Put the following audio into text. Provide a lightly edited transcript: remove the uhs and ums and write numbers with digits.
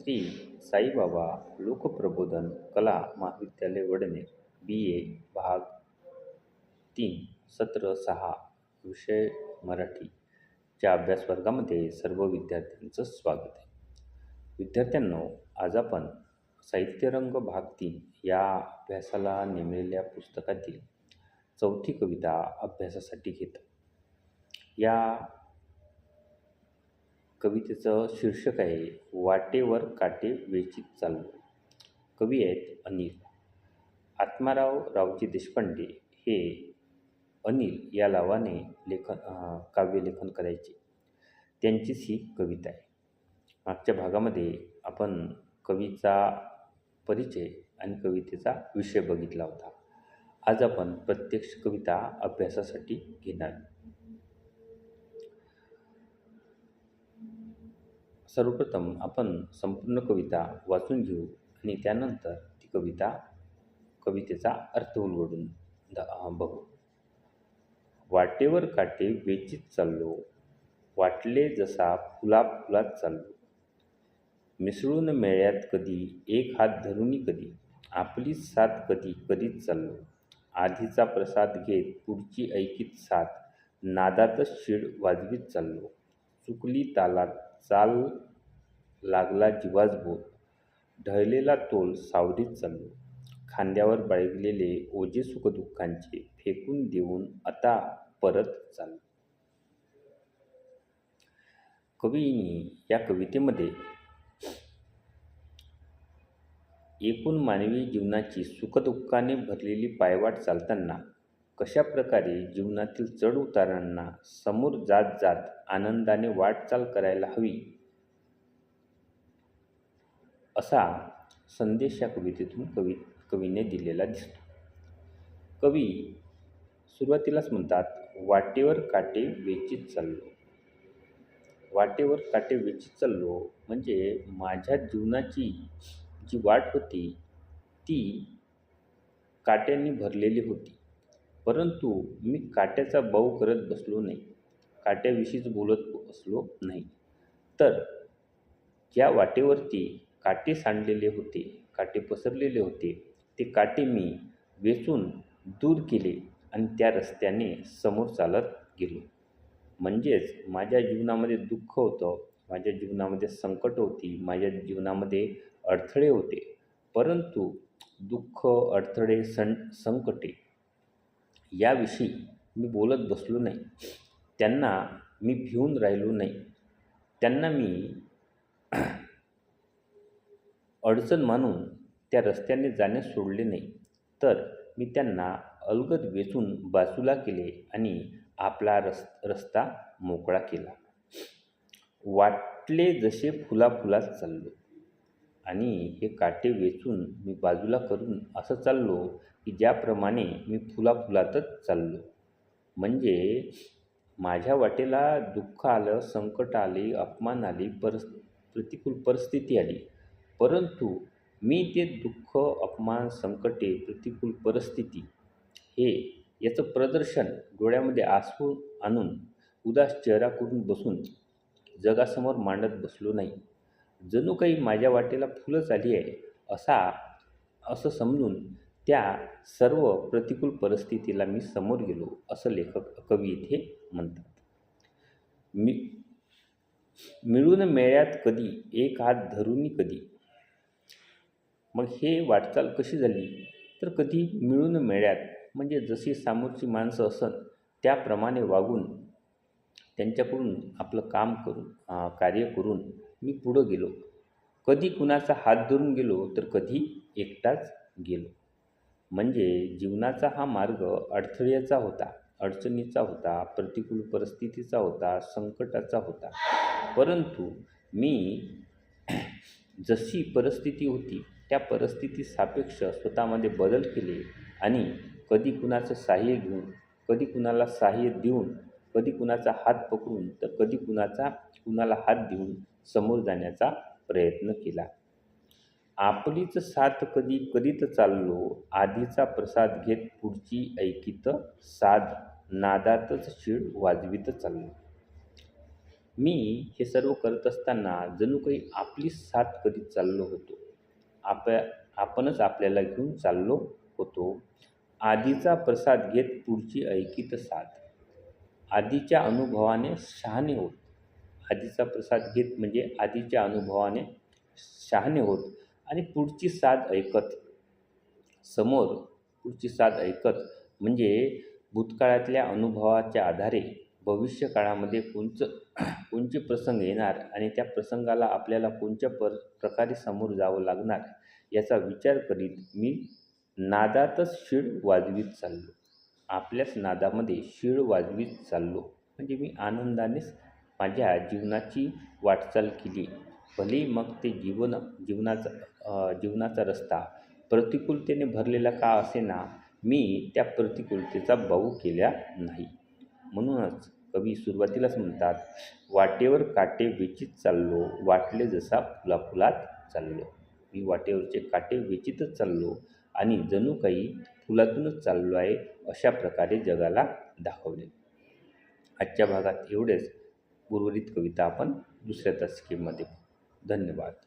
श्री साईबाबा लोकप्रबोधन कला महाविद्यालय वडनेर BA भाग 3 सत्र 6 विषय मराठीच्या अभ्यासवर्गामध्ये सर्व विद्यार्थ्यांचं स्वागत आहे. विद्यार्थ्यांनो, आज आपण साहित्यरंग भाग 3 या अभ्यासाला नेमलेल्या पुस्तकातील चौथी कविता अभ्यासासाठी घेतो. या कवितेचं शीर्षक आहे वाटेवर काटे वेचीत चाललो. कवी आहेत अनिल. आत्माराव रावजी देशपांडे हे अनिल या नावाने काव्यलेखन करायचे. त्यांचीच ही कविता आहे. मागच्या भागामध्ये आपण कवीचा परिचय आणि कवितेचा विषय बघितला होता. आज आपण प्रत्यक्ष कविता अभ्यासासाठी घेणार. सर्वप्रथम आपण संपूर्ण कविता वाचून घेऊ आणि त्यानंतर ती कवितेचा अर्थ उलगडून बघू. वाटेवर काटे वेचीत चाललो, वाटले जसा फुलात चाललो. मिसळून मेळ्यात कधी, एक हात धरुनी कधी, आपलीच साथ कधी करीत चाललो. आधीचा प्रसाद घेत पुढची ऐकीत साथ, नादातच शिड वाजवीत चाललो. चुकली तालात चाल लागला जीवास बोल, ढळलेला तोल सावरीत चाललो. खांद्यावर बाळगलेले ओझे सुखदुःखांचे फेकून देऊन आता परत चाललो. कवींनी या कवितेमध्ये एकूण मानवी जीवनाची सुखदुःखाने भरलेली पायवाट चालताना कशा प्रकारे जीवनातील चढउतारांना समोर जात जात आनंदाने वाटचाल करायला हवी असा संदेश या कवितेतून कवीने दिलेला दिसतो. कवी सुरुवातीलाच म्हणतात, वाटेवर काटे वेचीत चाललो. वाटेवर काटे वेचीत चाललो म्हणजे माझ्या जीवनाची जी वाट होती ती काट्यांनी भरलेली होती, परंतु मी काट्याचा बाऊ करत बसलो नाही, काट्याविषयीच बोलत बसलो नाही. तर ज्या वाटेवरती काटे सांडलेले होते, काटे पसरलेले होते, ते काटे मी वेचून दूर केले आणि त्या रस्त्याने समोर चालत गेलो. म्हणजेच माझ्या जीवनामध्ये दुःख होतं, माझ्या जीवनामध्ये संकट होती, माझ्या जीवनामध्ये अडथळे होते, परंतु दुःख, अडथळे, संकटे याविषयी मी बोलत बसलो नाही, त्यांना मी भिवून राहिलो नाही, त्यांना मी अडचण मानून त्या रस्त्याने जाण्यास सोडले नाही, तर मी त्यांना अलगद वेचून बाजूला केले आणि आपला रस्ता मोकळा केला. वाटले जसे फुलात चाललो. आणि हे काटे वेचून मी बाजूला करून असं चाललो की ज्याप्रमाणे मी फुलातच चाललो. म्हणजे माझ्या वाटेला दुःख आलं, संकट आले, अपमान आली, प्रतिकूल परिस्थिती आली, परंतु मी ते दुःख, अपमान, संकटे, प्रतिकूल परिस्थिती हे याचं प्रदर्शन डोळ्यामध्ये आसू आणून उदास चेहरा करून बसून जगासमोर मांडत बसलो नाही. जणू काही माझ्या वाटेला फुलंच आली आहे असं समजून त्या सर्व प्रतिकूल परिस्थितीला मी समोर गेलो असं कवी इथे म्हणतात. मिळून मेळ्यात कधी, एक हात धरुनी कधी. मग हे वाटचाल कशी झाली तर कधी मिळून मेळ्यात म्हणजे जशी समोरची माणसं असत त्याप्रमाणे वागून त्यांच्याकडून आपलं काम करून कार्य करून मी पुढं गेलो. कधी कुणाचा हात धरून गेलो तर कधी एकटाच गेलो. म्हणजे जीवनाचा हा मार्ग अडथळ्याचा होता, अडचणीचा होता, प्रतिकूल परिस्थितीचा होता, संकटाचा होता, परंतु मी जशी परिस्थिती होती त्या परिस्थिती सापेक्ष स्वतःमध्ये बदल केले आणि कधी कुणाचं सहाय्य घेऊन, कधी कुणाला सहाय्य देऊन, कधी कुणाचा हात पकडून तर कधी कुणाला हात देऊन समोर जाण्याचा प्रयत्न केला. आपलीच साथ कधी करीत चाललो, आधीचा प्रसाद घेत पुढची ऐकीत साध, नादातच शिड वाजवीत चाललो. मी हे सर्व करत असताना जणू काही आपली साथ करीत चाललो होतो. आप आपणच आपल्याला घेऊन चाललो होतो. आधीचा प्रसाद घेत पुढची ऐकीत साथ. आधीच्या अनुभवाने शहाणे होत. आधीचा प्रसाद घेत म्हणजे आधीच्या अनुभवाने शहाणे होत आणि पुढची साथ ऐकत. समोर पुढची साथ ऐकत म्हणजे भूतकाळातल्या अनुभवाच्या आधारे भविष्यकाळामध्ये कोणचे प्रसंग येणार आणि त्या प्रसंगाला आपल्याला कोणत्या प्रकारे समोर जावं लागणार याचा विचार करीत मी नादातच शीळ वाजवीत चाललो. आपल्याच नादामध्ये शीळ वाजवीत चाललो म्हणजे मी आनंदानेच माझ्या जीवनाची वाटचाल केली. भलेही मग ते जीवनाचा रस्ता प्रतिकूलतेने भरलेला का असेना, मी त्या प्रतिकूलतेचा बाऊ केला नाही. म्हणूनच कवी सुरुवातीलाच म्हणतात, वाटेवर काटे वेचीत चाललो, वाटले जसा फुलाफुलात चाललो. मी वाटेवरचे काटे वेचीतच चाललो आणि जणू काही फुलातूनच चाललो आहे अशा प्रकारे जगाला दाखवले. आजच्या भागात एवढेच. उर्वरित कविता आपण दुसऱ्या तासिकेमध्ये. धन्यवाद.